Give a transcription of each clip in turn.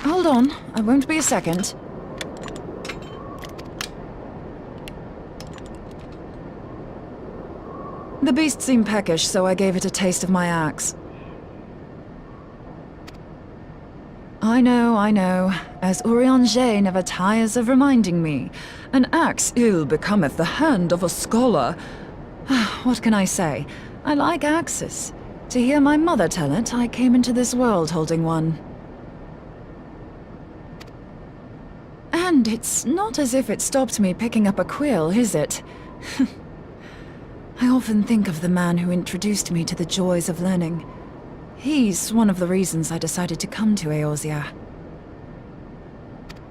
Hold on, I won't be a second. The beast seemed peckish, so I gave it a taste of my axe. I know, as Urianger never tires of reminding me. An axe ill becometh the hand of a scholar. What can I say? I like axes. To hear my mother tell it, I came into this world holding one. And it's not as if it stopped me picking up a quill, is it? I often think of the man who introduced me to the joys of learning. He's one of the reasons I decided to come to Eorzea.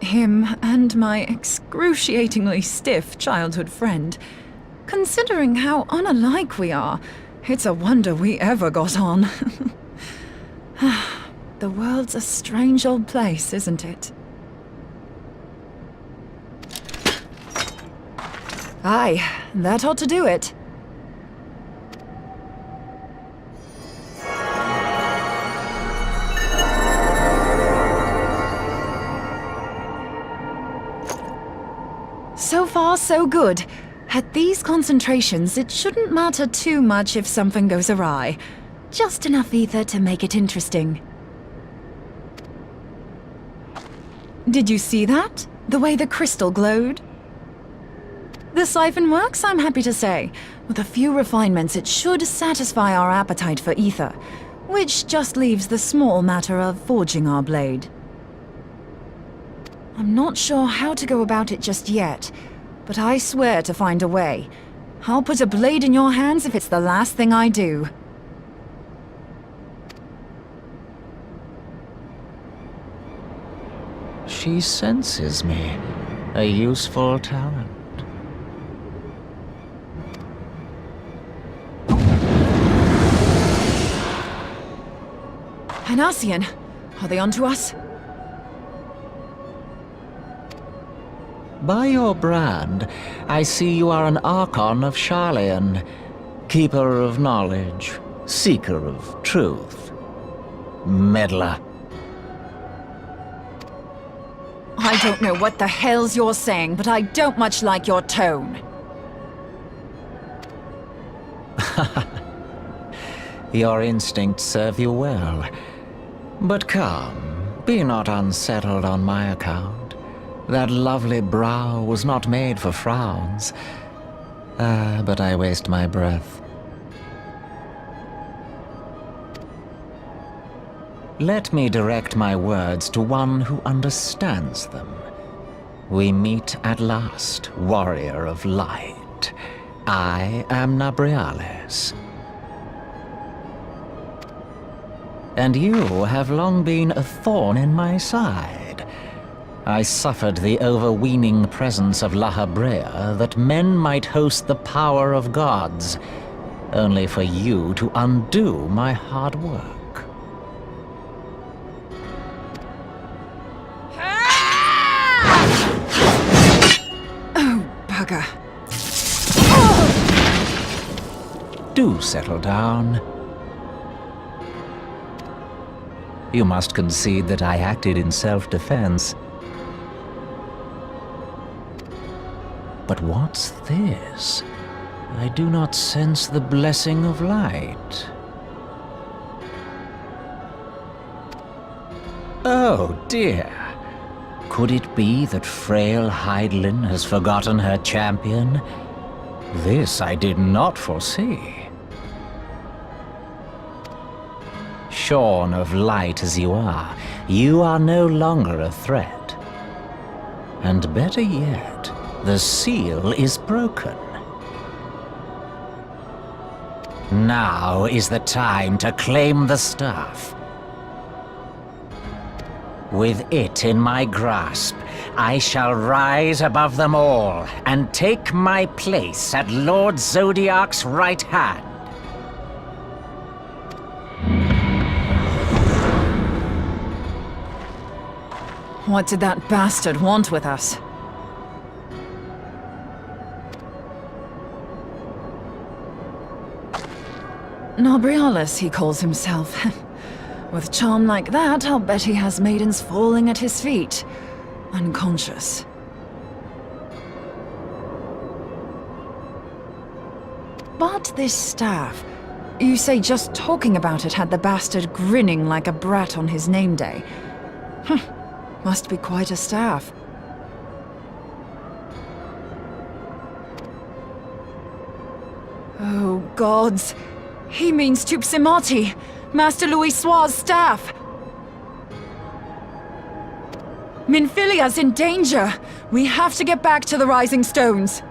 Him and my excruciatingly stiff childhood friend. Considering how unalike we are, it's a wonder we ever got on. The world's a strange old place, isn't it? Aye, that ought to do it. So far, so good. At these concentrations, it shouldn't matter too much if something goes awry. Just enough ether to make it interesting. Did you see that? The way the crystal glowed? The siphon works, I'm happy to say. With a few refinements, it should satisfy our appetite for ether, which just leaves the small matter of forging our blade. I'm not sure how to go about it just yet, but I swear to find a way. I'll put a blade in your hands if it's the last thing I do. She senses me. A useful talent. An Ascian. Are they onto us? By your brand, I see you are an Archon of Sharlayan, keeper of knowledge, seeker of truth, meddler. I don't know what the hell's you're saying, but I don't much like your tone. Your instincts serve you well. But come, be not unsettled on my account. That lovely brow was not made for frowns. But I waste my breath. Let me direct my words to one who understands them. We meet at last, warrior of light. I am Nabriales. And you have long been a thorn in my side. I suffered the overweening presence of La Habrea that men might host the power of gods, only for you to undo my hard work. Oh, bugger. Do settle down. You must concede that I acted in self-defense. But what's this? I do not sense the blessing of light. Oh dear. Could it be that frail Hydaelyn has forgotten her champion? This I did not foresee. Shorn of light as you are no longer a threat. And better yet, the seal is broken. Now is the time to claim the staff. With it in my grasp, I shall rise above them all and take my place at Lord Zodiac's right hand. What did that bastard want with us? Nabriales, he calls himself. With charm like that, I'll bet he has maidens falling at his feet, unconscious. But this staff, you say just talking about it had the bastard grinning like a brat on his name day. Must be quite a staff. Oh, gods! He means Tupsimati, Master Louis Soir's staff! Minfilia's in danger! We have to get back to the Rising Stones!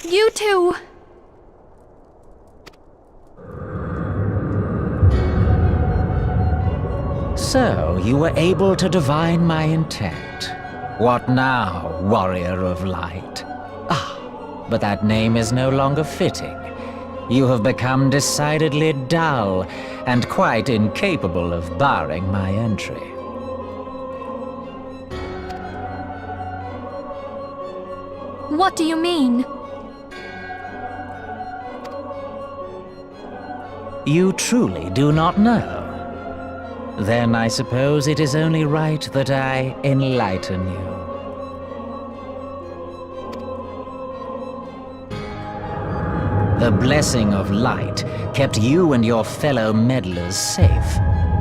You two! So, you were able to divine my intent. What now, warrior of light? Ah, but that name is no longer fitting. You have become decidedly dull, and quite incapable of barring my entry. What do you mean? You truly do not know? Then I suppose it is only right that I enlighten you. The blessing of light kept you and your fellow meddlers safe.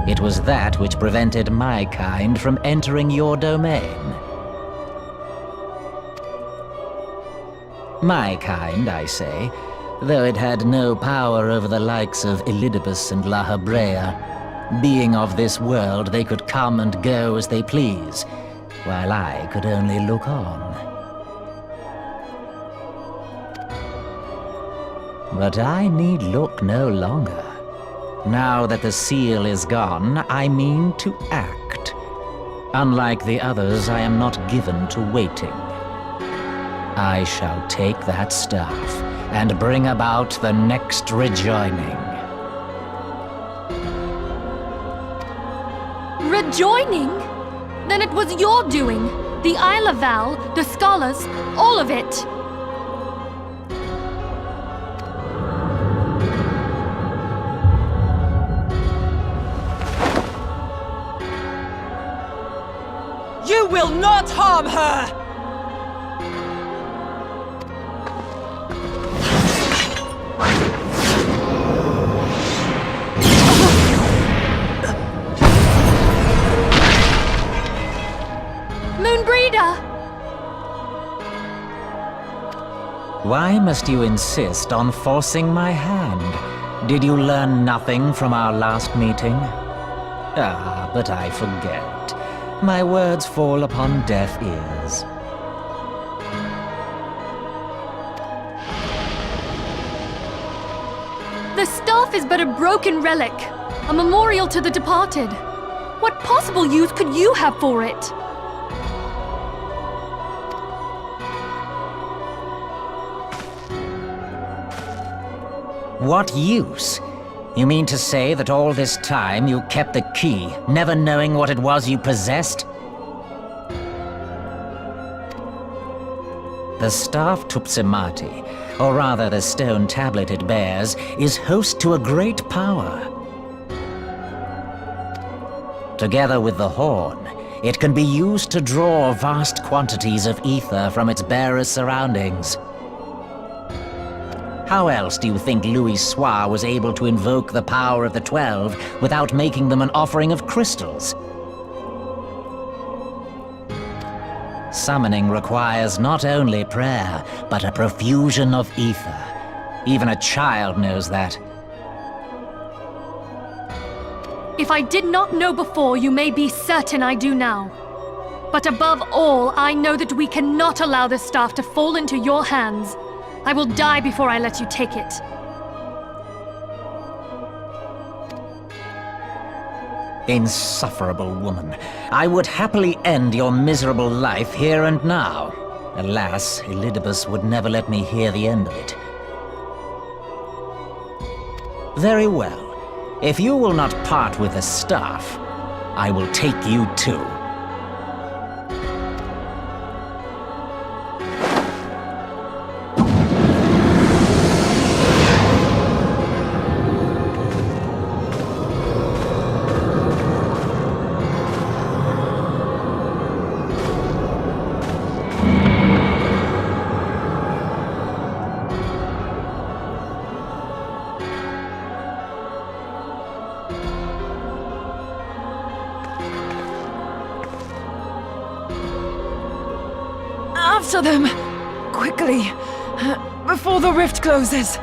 It was that which prevented my kind from entering your domain. My kind, I say, though it had no power over the likes of Elidibus and La Habrea. Being of this world, they could come and go as they please, while I could only look on. But I need look no longer. Now that the seal is gone, I mean to act. Unlike the others, I am not given to waiting. I shall take that staff and bring about the next rejoining. Rejoining? Then it was your doing. The Isle of Val, the scholars, all of it. You will not harm her! Why must you insist on forcing my hand? Did you learn nothing from our last meeting? Ah, but I forget. My words fall upon deaf ears. staff is but a broken relic, a memorial to the departed. What possible use could you have for it? What use? You mean to say that all this time you kept the key, never knowing what it was you possessed? The staff Tupsimati, or rather the stone tablet it bears, is host to a great power. Together with the horn, it can be used to draw vast quantities of ether from its bearer's surroundings. How else do you think Louis Soir was able to invoke the power of the 12 without making them an offering of crystals? Summoning requires not only prayer, but a profusion of ether. Even a child knows that. If I did not know before, you may be certain I do now. But above all, I know that we cannot allow this staff to fall into your hands. I will die before I let you take it. Insufferable woman. I would happily end your miserable life here and now. Alas, Elidibus would never let me hear the end of it. Very well. If you will not part with the staff, I will take you too. After them! Quickly! Before the rift closes!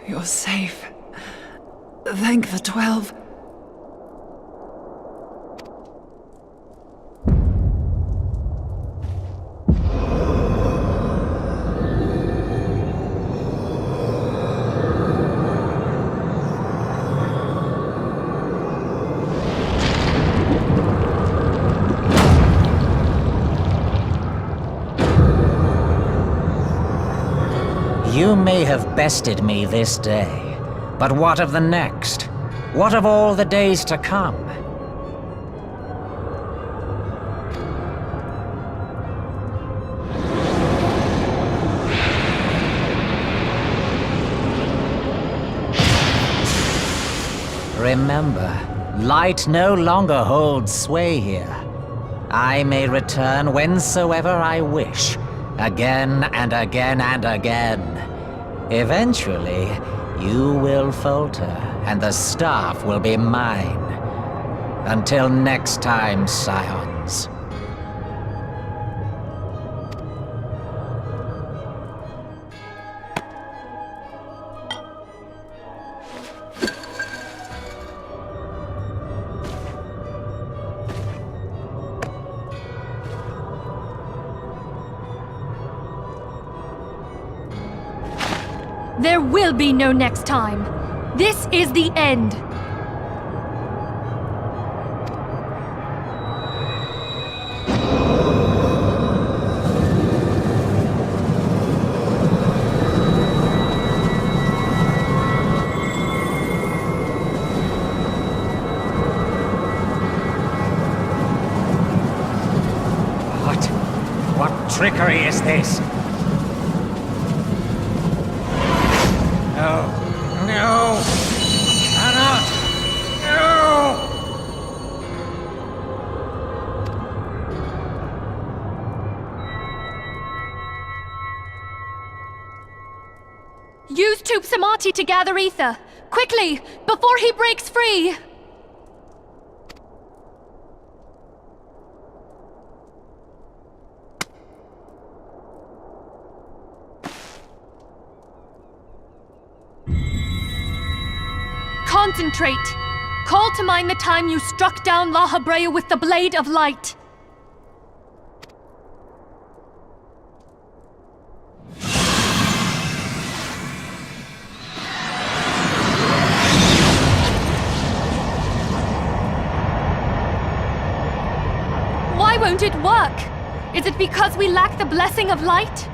You're safe. Thank the 12. You may have bested me this day, but what of the next? What of all the days to come? Remember, light no longer holds sway here. I may return whensoever I wish, again and again and again. Eventually, you will falter, and the staff will be mine. Until next time, Scions. There will be no next time. This is the end. What trickery is this? No! No! Cannot! No! Use Tube Samati to gather ether. Quickly, before he breaks free! Concentrate! Call to mind the time you struck down La Habrea with the Blade of Light. Why won't it work? Is it because we lack the blessing of light?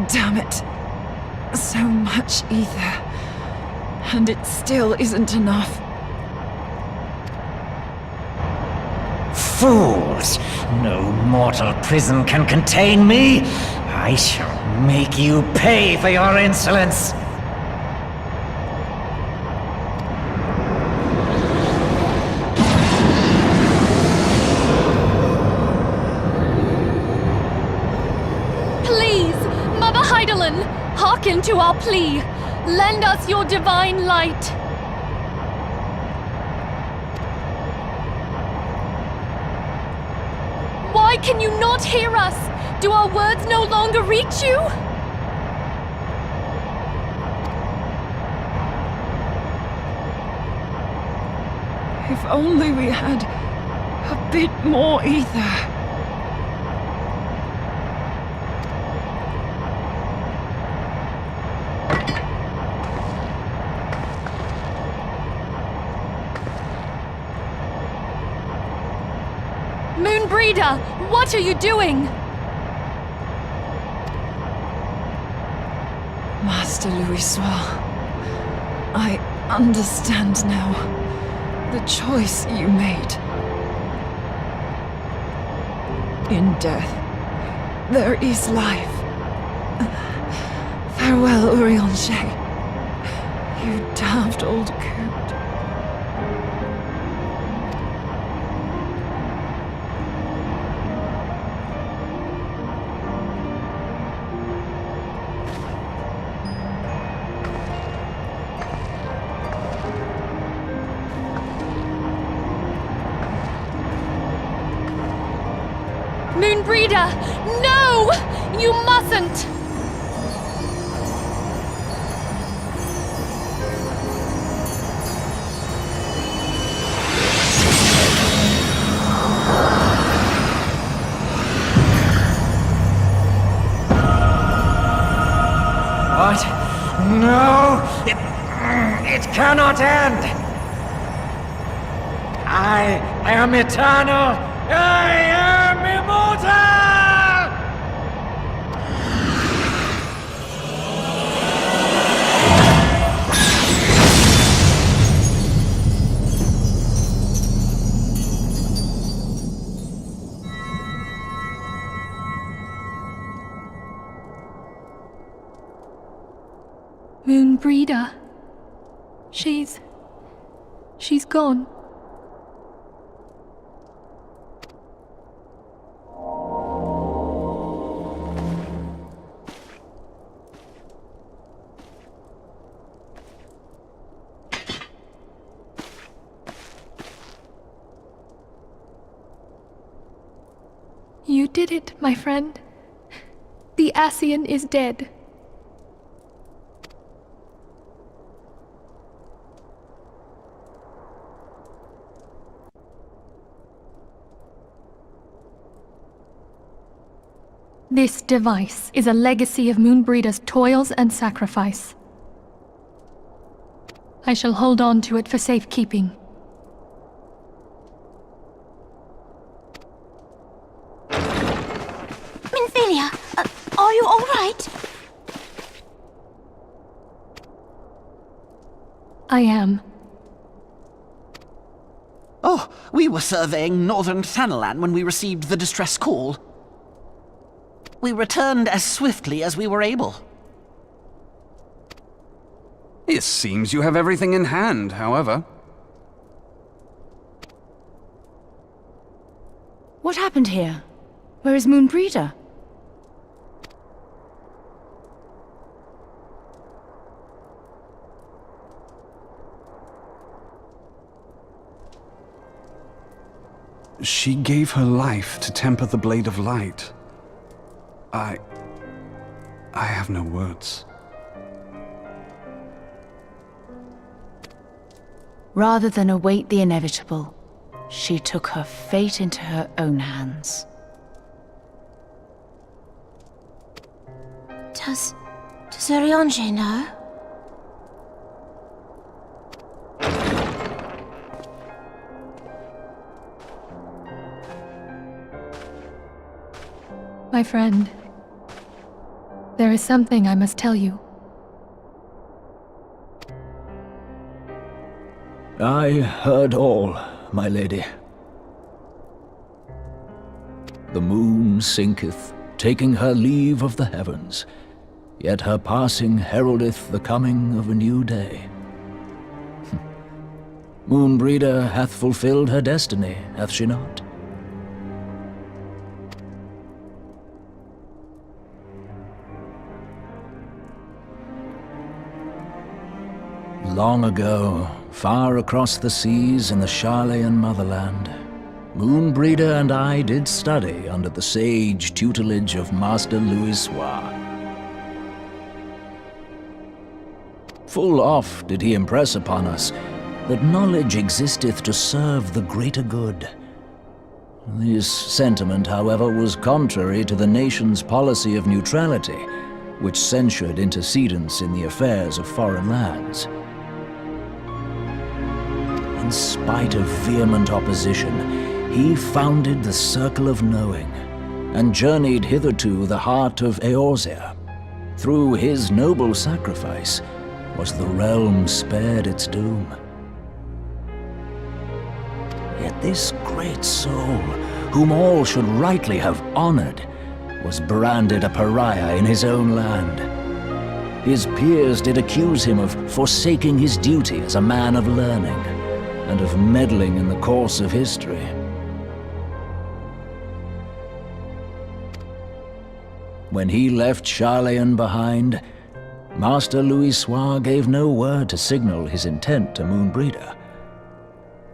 Damn it. So much ether. And it still isn't enough. Fools! No mortal prison can contain me! I shall make you pay for your insolence! Please, Mother Heidelin, hearken to our plea. Lend us your divine light. Why can you not hear us? Do our words no longer reach you? If only we had a bit more ether. Moonbreeder, what are you doing? Master Louis-Soir, I understand now the choice you made. In death, there is life. Farewell, Urianger. You daft old coot. Moonbreeder, no! You mustn't! What? No! It cannot end! I am eternal! I am immortal! Moonbreeder. She's gone. You did it, my friend. The Ascian is dead. This device is a legacy of Moonbreeder's toils and sacrifice. I shall hold on to it for safekeeping. Minfilia, are you all right? I am. Oh, we were surveying northern Thanalan when we received the distress call. We returned as swiftly as we were able. It seems you have everything in hand, however. What happened here? Where is Moonbreeder? She gave her life to temper the Blade of Light. I have no words. Rather than await the inevitable, she took her fate into her own hands. Does Urianger know? My friend, there is something I must tell you. I heard all, my lady. The moon sinketh, taking her leave of the heavens, yet her passing heraldeth the coming of a new day. Moonbreeder hath fulfilled her destiny, hath she not? Long ago, far across the seas in the Sharlayan motherland, Moonbreeder and I did study under the sage tutelage of Master Louisoix. Full oft did he impress upon us that knowledge existeth to serve the greater good. This sentiment, however, was contrary to the nation's policy of neutrality, which censured intercedence in the affairs of foreign lands. In spite of vehement opposition, he founded the Circle of Knowing, and journeyed hitherto the heart of Eorzea. Through his noble sacrifice was the realm spared its doom. Yet this great soul, whom all should rightly have honored, was branded a pariah in his own land. His peers did accuse him of forsaking his duty as a man of learning, and of meddling in the course of history. When he left Sharlayan behind, Master Louisoix gave no word to signal his intent to Moonbreeder.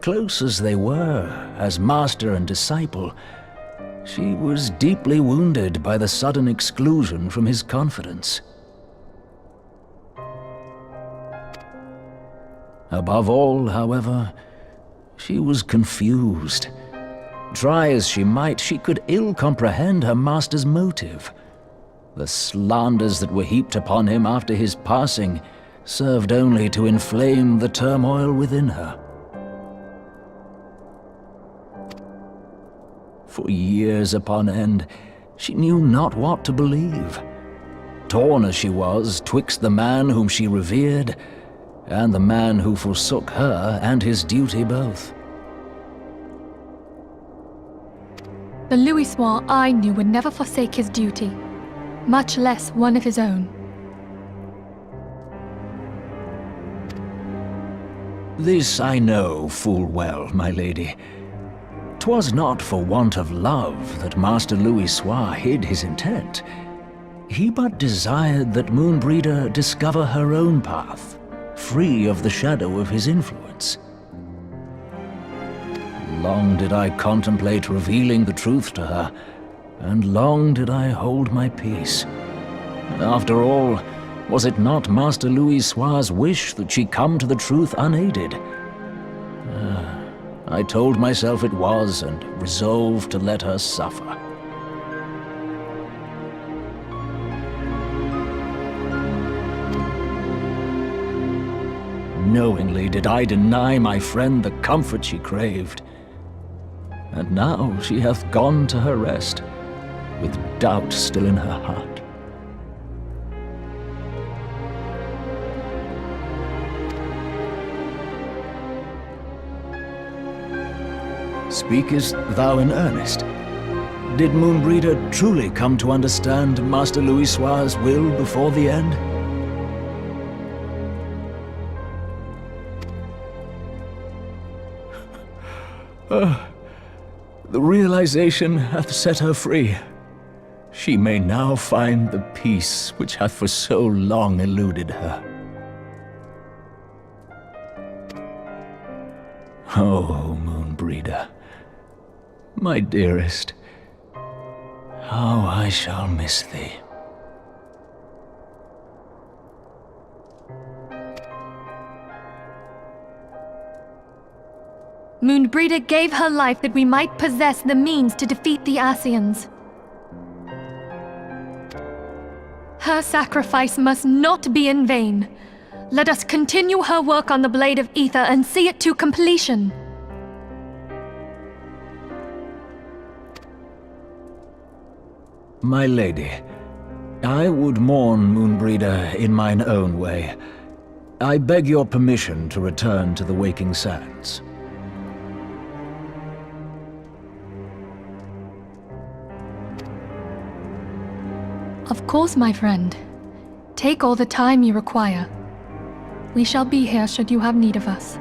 Close as they were, as master and disciple, she was deeply wounded by the sudden exclusion from his confidence. Above all, however, she was confused. Try as she might, she could ill comprehend her master's motive. The slanders that were heaped upon him after his passing served only to inflame the turmoil within her. For years upon end, she knew not what to believe. Torn as she was twixt the man whom she revered and the man who forsook her and his duty both. The Louisoix I knew would never forsake his duty, much less one of his own. This I know full well, my lady. 'Twas not for want of love that Master Louisoix hid his intent. He but desired that Moonbreeder discover her own path, free of the shadow of his influence. Long did I contemplate revealing the truth to her, and long did I hold my peace. After all, was it not Master Louisoix's wish that she come to the truth unaided? I told myself it was, and resolved to let her suffer. Knowingly did I deny my friend the comfort she craved. And now she hath gone to her rest, with doubt still in her heart. Speakest thou in earnest? Did Moonbreeder truly come to understand Master Louisoix's will before the end? The realization hath set her free. She may now find the peace which hath for so long eluded her. Oh, Moonbreeder, my dearest, how I shall miss thee. Moonbreeder gave her life that we might possess the means to defeat the Ascians. Her sacrifice must not be in vain. Let us continue her work on the Blade of Ether and see it to completion. My lady, I would mourn Moonbreeder in mine own way. I beg your permission to return to the Waking Sands. Of course, my friend. Take all the time you require. We shall be here should you have need of us.